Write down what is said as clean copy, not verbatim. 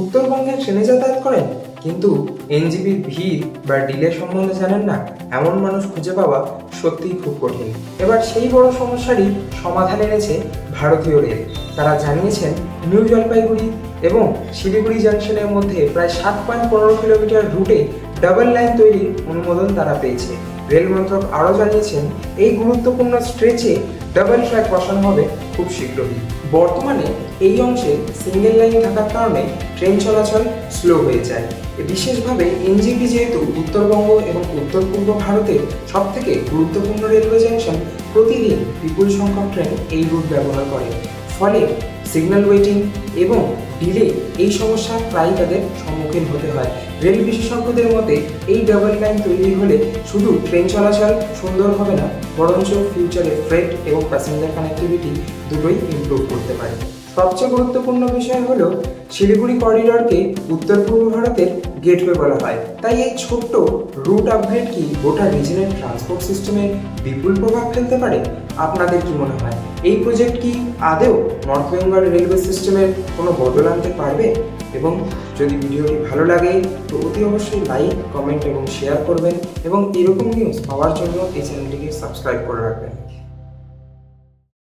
উত্তরবঙ্গে ট্রেনে যাতায়াত করেন কিন্তু এনজিবির ভিড় বা ডিলে সম্বন্ধে জানেন না, এমন মানুষ খুঁজে পাওয়া সত্যিই খুব কঠিন। এবার সেই বড় সমস্যারই সমাধান এনেছে ভারতীয় রেল। তারা জানিয়েছেন নিউ জলপাইগুড়ি এবং শিলিগুড়ি জাংশনের মধ্যে প্রায় 7.15 কিলোমিটার রুটে ডাবল লাইন তৈরির অনুমোদন তারা পেয়েছে। রেল মন্ত্রক আরও জানিয়েছেন এই গুরুত্বপূর্ণ স্ট্রেচে ডাবল ট্র্যাক বসানো হবে খুব শীঘ্রই। বর্তমানে এই অংশে সিঙ্গেল লাইন থাকার কারণে ট্রেন চলাচল স্লো হয়ে যায়। বিশেষভাবে এনজিপি যেহেতু উত্তরবঙ্গ এবং উত্তর পূর্ব ভারতের সবথেকে গুরুত্বপূর্ণ রেলওয়ে জাংশন, প্রতিদিন বিপুল সংখ্যক ট্রেন এই রুট ব্যবহার করে। ফলে সিগন্যাল ওয়েটিং এবং ডিলে এই সমস্যা প্রায় তাদের সম্মুখীন হতে হয়। রেল বিশেষজ্ঞদের মতে এই ডাবল লাইন তৈরি হলে শুধু ট্রেন চলাচল সুন্দর হবে না, বরঞ্চ ফিউচারে ফ্রেট এবং প্যাসেঞ্জার কানেক্টিভিটি দুটোই ইমপ্রুভ করতে পারে। সবচেয়ে গুরুত্বপূর্ণ বিষয় হলো শিলিগুড়ি করিডরকে উত্তর পূর্ব ভারতের গেটওয়ে বলা হয়। তাই এই ছোট্ট রুট আপগ্রেড কি গোটা রিজনের ট্রান্সপোর্ট সিস্টেমে বিপুল প্রভাব ফেলতে পারে? আপনাদের কি মনে হয় এই প্রজেক্ট কি আদেও নর্থ বেঙ্গল রেলওয়ে সিস্টেমের কোনো বদল আনতে পারবে? এবং যদি ভিডিওটি ভালো লাগে তো অতি অবশ্যই লাইক, কমেন্ট এবং শেয়ার করবেন এবং এরকম নিউজ পাওয়ার জন্য এই চ্যানেলটিকে সাবস্ক্রাইব করে রাখবেন।